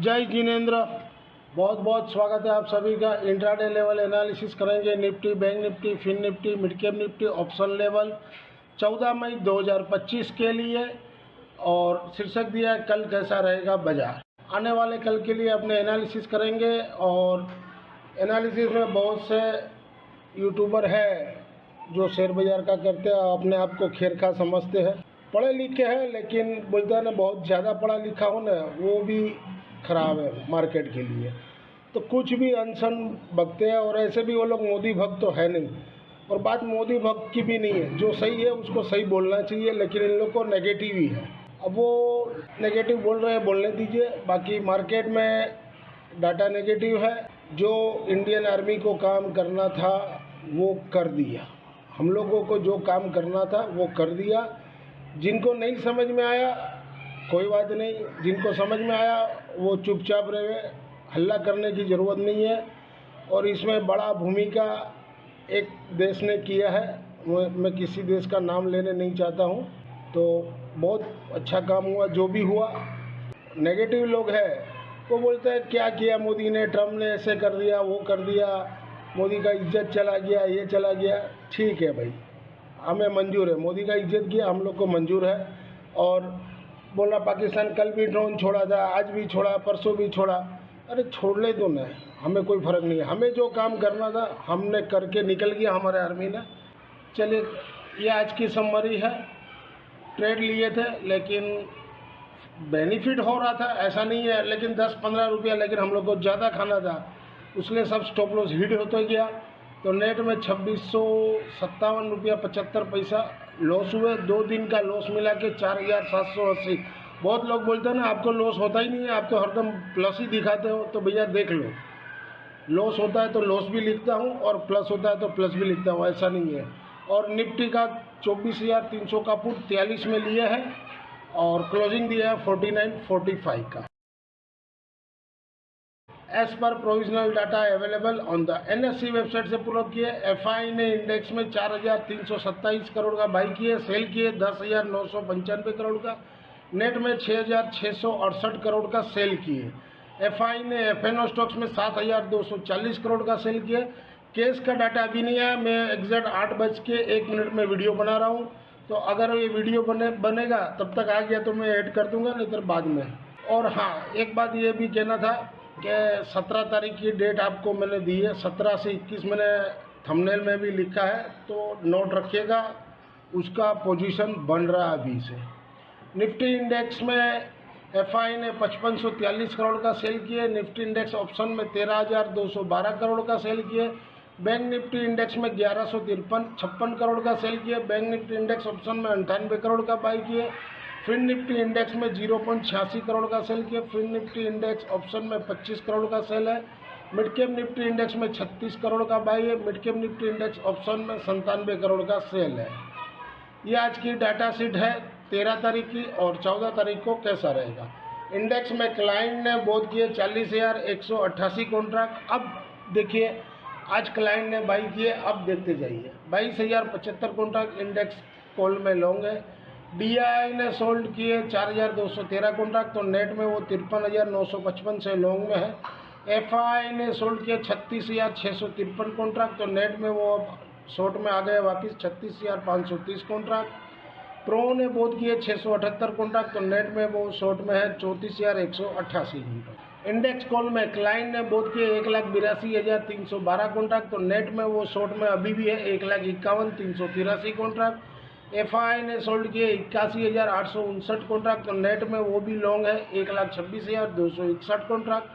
जय जिनेंद्र, बहुत बहुत स्वागत है आप सभी का। इंट्राडे लेवल एनालिसिस करेंगे Nifty, bank Nifty, fin Nifty, mid cap Nifty, option level 14 मई 2025 के लिए। और शीर्षक दिया है कल कैसा रहेगा बाजार। आने वाले कल के लिए अपने एनालिसिस करेंगे। और एनालिसिस में बहुत से यूट्यूबर है जो शेयर बाजार का करते हैं, अपने आप को खेर खा समझते हैं, पढ़े लिखे हैं, लेकिन बोलते हैं ना बहुत ज़्यादा पढ़ा लिखा हो ना वो भी खराब है मार्केट के लिए। तो कुछ भी अनसन बकते हैं, और ऐसे भी वो लोग मोदी भक्त तो है नहीं। और बात मोदी भक्त की भी नहीं है, जो सही है उसको सही बोलना चाहिए, लेकिन इन लोग को नेगेटिव ही है। अब वो नेगेटिव बोल रहे हैं, बोलने दीजिए। बाकी मार्केट में डाटा नेगेटिव है। जो इंडियन आर्मी को काम करना था वो कर दिया, हम लोगों को जो काम करना था वो कर दिया। जिनको नहीं समझ में आया कोई बात नहीं, जिनको समझ में आया वो चुपचाप रहे, हल्ला करने की ज़रूरत नहीं है। और इसमें बड़ा भूमिका एक देश ने किया है, मैं किसी देश का नाम लेने नहीं चाहता हूँ। तो बहुत अच्छा काम हुआ जो भी हुआ। नेगेटिव लोग हैं वो बोलते हैं क्या किया मोदी ने, ट्रम्प ने ऐसे कर दिया, वो कर दिया, मोदी का इज्जत चला गया, ये चला गया। ठीक है भाई, हमें मंजूर है, मोदी का इज्जत किया हम लोग को मंजूर है। और बोला पाकिस्तान कल भी ड्रोन छोड़ा था, आज भी छोड़ा, परसों भी छोड़ा। अरे छोड़ ले तो नहीं, हमें कोई फ़र्क नहीं है। हमें जो काम करना था हमने करके निकल गया हमारे आर्मी ने। चलिए, ये आज की समरी है। ट्रेड लिए थे लेकिन बेनिफिट हो रहा था, ऐसा नहीं है, लेकिन 10-15 रुपया, लेकिन हम लोग को ज़्यादा खाना था, उसलिए सब स्टॉप लॉस हिट होते गया। तो नेट में 2657 रुपया 75 पैसा लॉस हुए। 2 दिन का लॉस मिला के 4780। बहुत लोग बोलते हैं ना आपको लॉस होता ही नहीं है, आप तो हरदम प्लस ही दिखाते हो। तो भैया देख लो, लॉस होता है तो लॉस भी लिखता हूँ और प्लस होता है तो प्लस भी लिखता हूँ, ऐसा नहीं है। और निफ्टी का 24,300 का पुट 43 में लिया है और क्लोजिंग दिया है 49.45 का। As per provisional data available on the NSE website से पुल अप किए। FI ने इंडेक्स में 4,327 करोड़ का बाई किए, सेल किए 10,995 करोड़ का, नेट में 6,668 करोड़ का सेल किए। FI ने FNO स्टॉक्स में 7,240 करोड़ का सेल किए। केस का डाटा अभी नहीं आया, मैं एग्जैक्ट 8:01 में वीडियो बना रहा हूँ, तो अगर ये वीडियो बनेगा तब तक आ गया तो मैं ऐड कर दूंगा, नहीं तो बाद में। और हाँ, एक बात ये भी कहना था कि 17 तारीख की डेट आपको मैंने दी है, 17 से 21 मैंने थंबनेल में भी लिखा है, तो नोट रखिएगा, उसका पोजीशन बन रहा है अभी से। निफ्टी इंडेक्स में FI ने 5543 करोड़ का सेल किए, निफ्टी इंडेक्स ऑप्शन में 13,212 करोड़ का सेल किए, बैंक निफ्टी इंडेक्स में 1156 करोड़ का सेल किए, बैंक निफ्टी इंडेक्स ऑप्शन में 98 करोड़ का बाई किए, फिन निफ्टी इंडेक्स में 0.86 करोड़ का सेल किया, फिन निफ्टी इंडेक्स ऑप्शन में 25 करोड़ का सेल है, मिड कैप निफ्टी इंडेक्स में 36 करोड़ का बाई है, mid cap Nifty index option में 97 करोड़ का सेल है। ये आज की डाटा शीट है 13 तारीख की। और 14 तारीख को कैसा रहेगा। इंडेक्स में क्लाइंट ने बोध किए 40,188 कॉन्ट्रैक्ट। अब देखिए, आज क्लाइंट ने बाई किए, अब देखते जाइए। 22,075 कॉन्ट्रैक्ट इंडेक्स कॉल में लॉन्ग है। DI ने सोल्ड किए 4,213 कॉन्ट्रैक्ट, तो नेट में वो 53,955 से लॉन्ग में है। FI ने सोल्ड किए 36,653 कॉन्ट्रैक्ट, तो नेट में वो अब शॉर्ट में आ गए वापस 36,530 कॉन्ट्रैक्ट। प्रो ने बोध किए 678 कॉन्ट्रैक्ट, तो नेट में वो शॉर्ट में है 34,188 कॉन्ट्रैक्ट। इंडेक्स कॉल में क्लाइंट ने बोध किए 1,82,312 कॉन्ट्रैक्ट, तो नेट में वो शॉर्ट में अभी भी है 1,51,383 कॉन्ट्रैक्ट। FI ने सोल्ड किए 81,859 कॉन्ट्रैक्ट, तो नेट में वो भी लॉन्ग है 1,26,261 कॉन्ट्रैक्ट।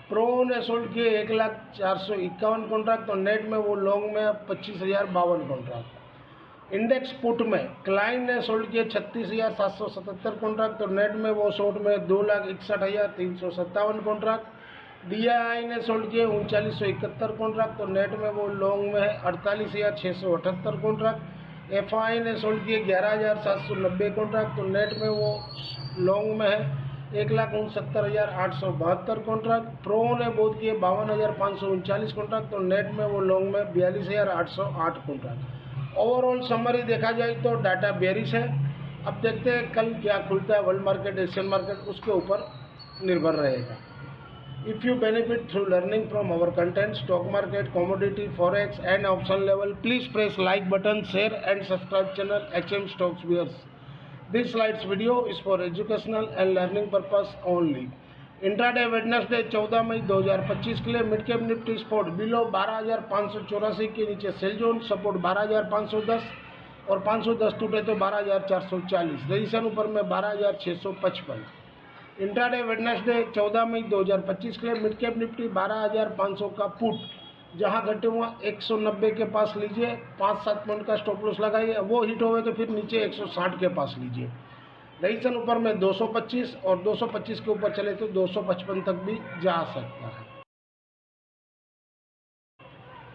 प्रो ने सोल्ड किए 1,0451 कॉन्ट्रैक्ट, तो नेट में वो लॉन्ग में 25,052 कॉन्ट्रैक्ट। इंडेक्स पुट में क्लाइंट ने सोल्ड किए 36,777 कॉन्ट्रैक्ट, तो नेट में वो शॉर्ट में 2,61,357 कॉन्ट्रैक्ट। DI ने सोल्ड किए 39,171 कॉन्ट्रैक्ट, तो नेट में वो लॉन्ग में है 48,678 कॉन्ट्रैक्ट। FI ने सोल्ड किए 11,790 कॉन्ट्रैक्ट, तो नेट में वो लॉन्ग में है 1,69,872 कॉन्ट्रैक्ट। प्रो ने बोध किए 52,539 कॉन्ट्रैक्ट, तो नेट में वो लॉन्ग में 42,808 कॉन्ट्रैक्ट। ओवरऑल समरी देखा जाए तो डाटा बेरिश है। अब देखते हैं कल क्या खुलता है वर्ल्ड मार्केट, एशियन मार्केट, उसके ऊपर निर्भर रहेगा। If you benefit through learning from our content, stock market, commodity, forex and option level, please press like button, share and subscribe channel HM Stocks Viewers. This slides video is for educational and learning purpose only. Intraday Wednesday 14 मई 2025 के लिए mid cap Nifty spot below 12,584 के नीचे sell zone, support 12,510 और 510 टूटे तो 12,440, registration ऊपर में 12,655। इंट्राडे वेडनेसडे 14 मई 2025 के लिए मिड कैप निफ्टी 12,500 का पुट, जहां घटे हुआ 190 के पास लीजिए, 5-7 पॉइंट का स्टॉप लॉस लगाइए, वो हिट हो गए तो फिर नीचे 160 के पास लीजिए, रजिस्ट्रेशन ऊपर में 225 और 225 के ऊपर चले तो 255 तक भी जा सकता है।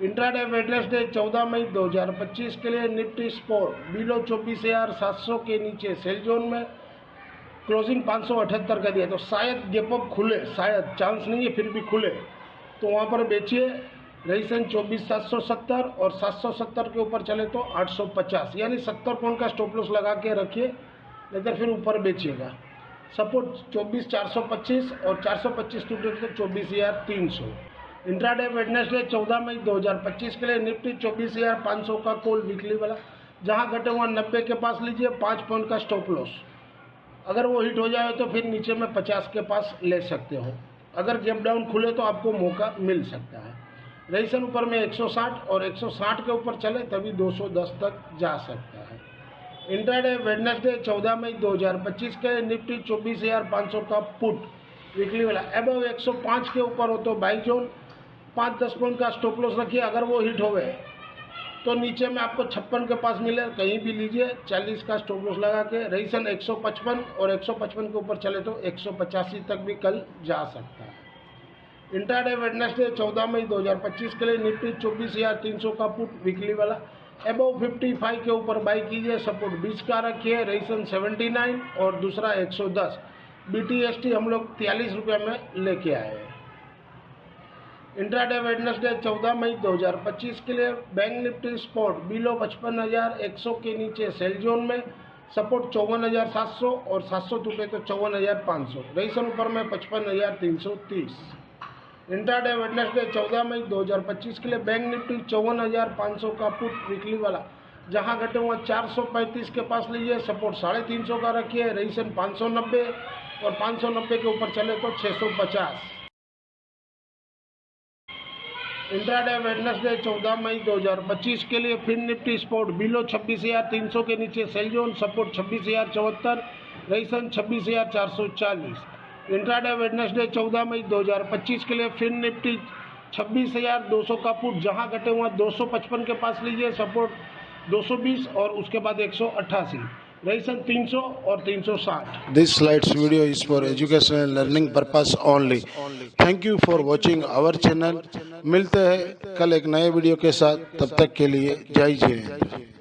इंट्राडे वेडनेसडे 14 मई 2025 के लिए निफ्टी स्पॉट बिलो 24,700 के नीचे सेल जोन में, क्लोजिंग 578 का दिया, तो शायद गैप अप खुले, शायद चांस नहीं है फिर भी खुले तो वहाँ पर बेचिए, रजिस्ट्रेशन 24,770 और 770 के ऊपर चले तो 850, यानी 70 पॉइंट का स्टॉप लॉस लगा के रखिए, नहीं तो फिर ऊपर बेचिएगा। सपोर्ट 24,425 और 425 टूटे तो 24,300। इंट्राडे वेडनेसडे 14 मई 2025 के लिए निफ्टी 24,500 का कॉल वीकली वाला, जहां घटे हुआ 90 के पास लीजिए, 5 पॉइंट का स्टॉप लॉस, अगर वो हिट हो जाए तो फिर नीचे में 50 के पास ले सकते हो, अगर गैप डाउन खुले तो आपको मौका मिल सकता है। रजिस्ट्रेशन ऊपर में 160 और 160 के ऊपर चले तभी 210 तक जा सकता है। इंट्राडे वेडनेसडे 14 मई 2025 के निफ्टी 24,500 का पुट वीकली वाला, अबव 105 के ऊपर हो तो बाई जोन, 5-10 पॉइंट का स्टॉप लॉस रखिए, अगर वो हिट हो गए तो नीचे में आपको 56 के पास मिले, कहीं भी लीजिए, 40 का स्टॉप लॉस लगा के, रजिस्ट्रेशन 155 और 155 के ऊपर चले तो 185 तक भी कल जा सकता है। इंट्राडे वेडनेसडे 14 मई 2025 के लिए निफ्टी 24,300 का पुट वीकली वाला, अबव 55 के ऊपर बाई कीजिए, सपोर्ट 20 का रखिए, रजिस्ट्रेशन 79 और दूसरा 110, BTST हम लोग 43 रुपये में लेके आए हैं। इंट्राडे वेडनेसडे 14 मई 2025 के लिए बैंक निफ्टी स्पॉट बिलो 55,100 के नीचे सेल जोन में, सपोर्ट 54,700 और 700 टूटे तो 54,500, रजिस्ट्रेशन ऊपर में 55,330। इंट्राडे वेडनेसडे 14 मई 2025 के लिए बैंक निफ्टी 54,500 का पुट वीकली वाला, जहां घटे हुआ 435 के पास लीजिए, सपोर्ट 350 का रखिए, रजिस्ट्रेशन 590 और 590 के ऊपर चले तो 650। इंट्राडे वेडनेसडे 14 मई 2025 के लिए फिन निफ्टी स्पॉट बिलो 26,300 के नीचे sell zone, support 26,074, registration 26,440। Intraday Wednesday 14 मई 2025 के लिए फिन निफ्टी 26,200 का पुट, जहां घटे हुआ 255 के पास लीजिए, सपोर्ट 220 और उसके बाद 188, रजिस्ट्रेशन 300 और 360। This slides video is for educational and learning purpose only. Thank you for watching our channel. मिलते हैं कल एक नए वीडियो के साथ, तब तक के लिए जय जय।